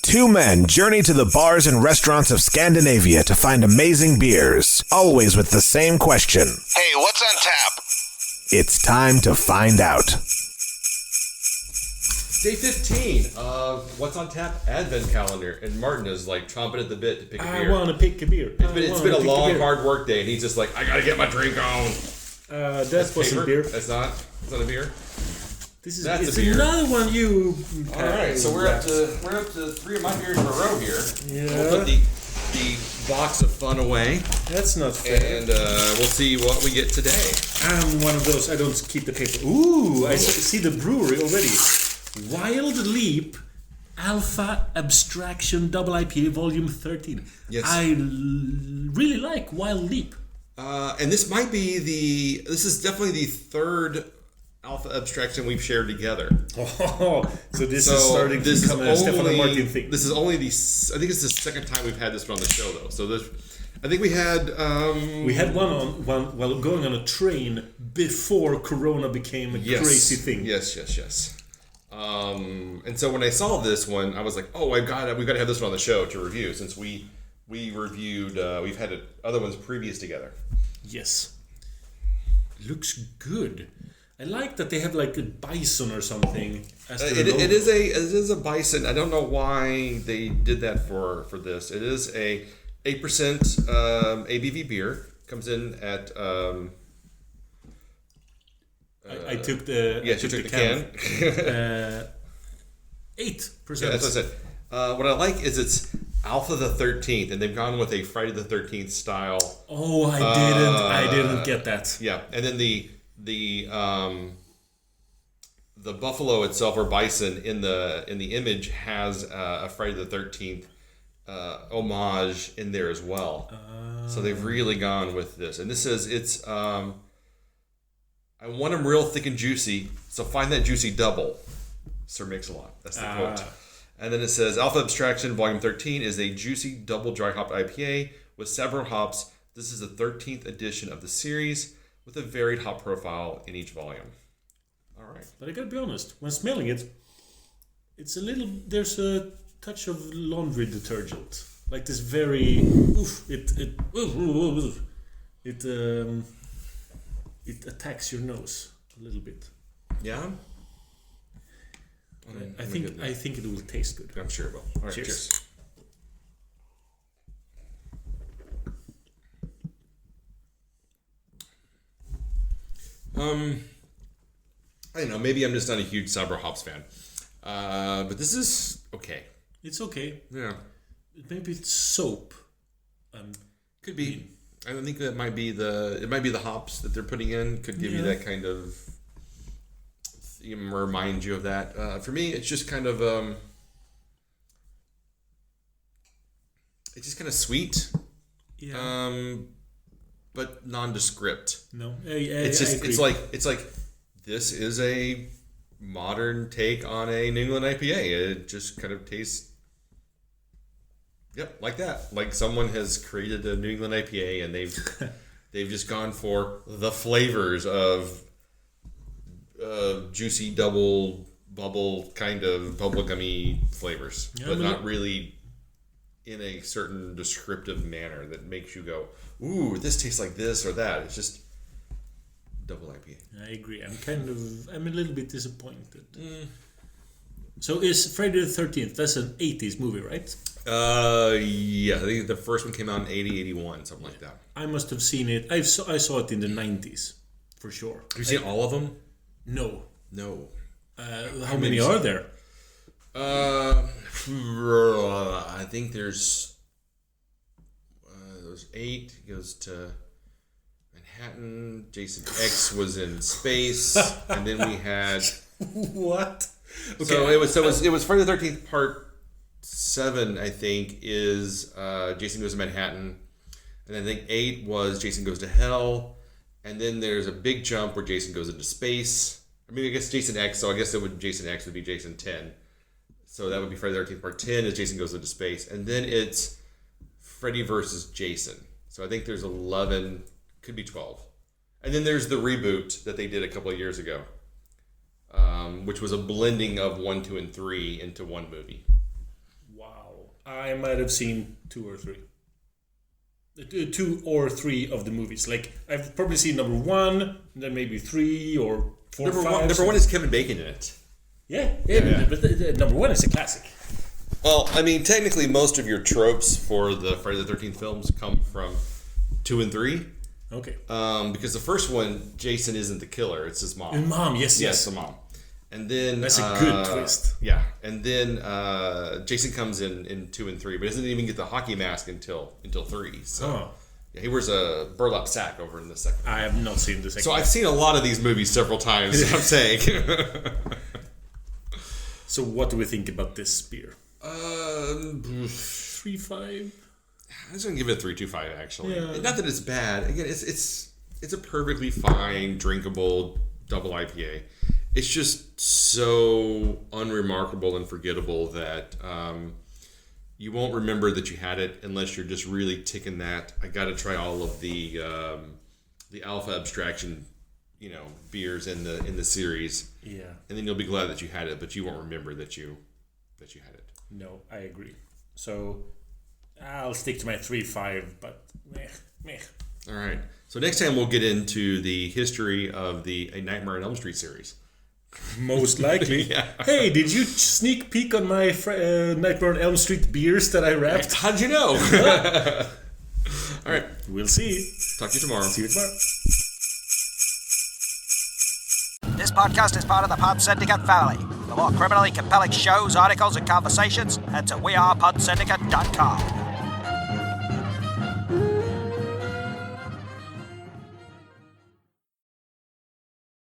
Two men journey to the bars and restaurants of Scandinavia to find amazing beers, always with the same question. Hey, what's on tap? It's time to find out. Day 15 of What's on Tap Advent Calendar, and Martin is like chomping at the bit to pick a beer. I want to pick a beer. It's been a long, hard work day, and he's just like, I gotta get my drink on. That wasn't beer. That's not a beer. That's a beer. Another one you. All right, so we're up to 3 of my beers in a row here. Yeah. We'll put the box of fun away. That's not fair. And we'll see what we get today. I'm one of those. I don't keep the paper. Ooh, I see the brewery already. Wild Leap Alpha Abstraction Double IPA Volume 13. Yes. I really like Wild Leap. And this is definitely the third Alpha Abstraction we've shared together. Oh, so this is starting to become a Stefano Martin thing. This is only I think it's the second time we've had this one on the show, though. So I think we had... we had one while going on a train before Corona became a crazy thing. Yes. And so when I saw this one, I was like, oh, we've got to have this one on the show to review, since we reviewed, we've had other ones previous together. Yes. Looks good. I like that they have like a bison or something. It is a bison. I don't know why they did that for this. It is a 8% ABV beer. Comes in at... I took the can. 8%. Yeah, that's what I said. What I like is it's Alpha the 13th, and they've gone with a Friday the 13th style. Oh, I didn't get that. Yeah, and then the buffalo itself, or bison, in the image has a Friday the 13th homage in there as well. So they've really gone with this, and this says it's. I want them real thick and juicy, so find that juicy double. Sir Mix-a-Lot. That's the quote. And then it says, Alpha Abstraction Volume 13 is a juicy double dry hop IPA with Sabro hops. This is the 13th edition of the series with a varied hop profile in each volume. All right. But I gotta be honest, when smelling it, it's a little, there's a touch of laundry detergent. Like this very, it attacks your nose a little bit. Yeah? I think it will taste good. I'm sure it will. All right, cheers. I don't know, maybe I'm just not a huge Sabro hops fan. But this is okay. It's okay. Yeah. Maybe it's soap. Could be. I think that might be the hops that they're putting in. Could give you that kind of, remind you of that. For me, it's just kind of it's just kind of sweet. Yeah. But nondescript. No, it's like this is a modern take on a New England IPA. It just kind of tastes. Yep, like that. Like someone has created a New England IPA, and they've just gone for the flavors of juicy double bubble kind of bubblegummy flavors, but not really in a certain descriptive manner that makes you go, "Ooh, this tastes like this or that." It's just double IPA. I agree. I'm a little bit disappointed. So is Friday the 13th? That's an 80s movie, right? Yeah, I think the first one came out in 80, 81, something like that. I must have seen it. I saw it in the 90s, for sure. Have you seen all of them? No. How many are there? I think there's 8. It goes to Manhattan. Jason X was in space, and then we had what? Okay. So it was Friday the 13th Part 7, I think, is Jason Goes to Manhattan. And I think 8 was Jason Goes to Hell. And then there's a big jump where Jason goes into space. I mean, I guess Jason X, so I guess Jason X would be Jason 10. So that would be Friday the 13th Part 10 is Jason Goes into Space. And then it's Freddy versus Jason. So I think there's 11, could be 12. And then there's the reboot that they did a couple of years ago. Which was a blending of 1, 2, and 3 into one movie. Wow. I might have seen 2 or 3. 2 or 3 of the movies. Like, I've probably seen number 1, and then maybe 3 or 4 or 5. Number 1 is Kevin Bacon in it. Yeah. But number 1 is a classic. Well, I mean, technically, most of your tropes for the Friday the 13th films come from 2 and 3. Okay. Because the first one, Jason isn't the killer; it's his mom. And mom, yes. the mom. And then that's a good twist. Yeah, and then Jason comes in 2 and 3, but doesn't even get the hockey mask until 3. So yeah, he wears a burlap sack over in the second. I have not seen the second. So I've seen a lot of these movies several times. I'm saying. So what do we think about this beer? 3.5. I was gonna give it a 3.25 actually. Yeah. Not that it's bad. Again, it's a perfectly fine, drinkable double IPA. It's just so unremarkable and forgettable that you won't remember that you had it unless you're just really ticking that. I got to try all of the Alpha Abstraction, beers in the series. Yeah. And then you'll be glad that you had it, but you won't remember that you had it. No, I agree. So I'll stick to my 3.5, but meh. All right. So next time we'll get into the history of the A Nightmare on Elm Street series. Most likely. Yeah. Hey, did you sneak peek on my Nightmare on Elm Street beers that I wrapped? How'd you know? All right. We'll see. Talk to you tomorrow. See you tomorrow. This podcast is part of the Pod Syndicate family. For more criminally compelling shows, articles, and conversations, head to wearepodsyndicate.com.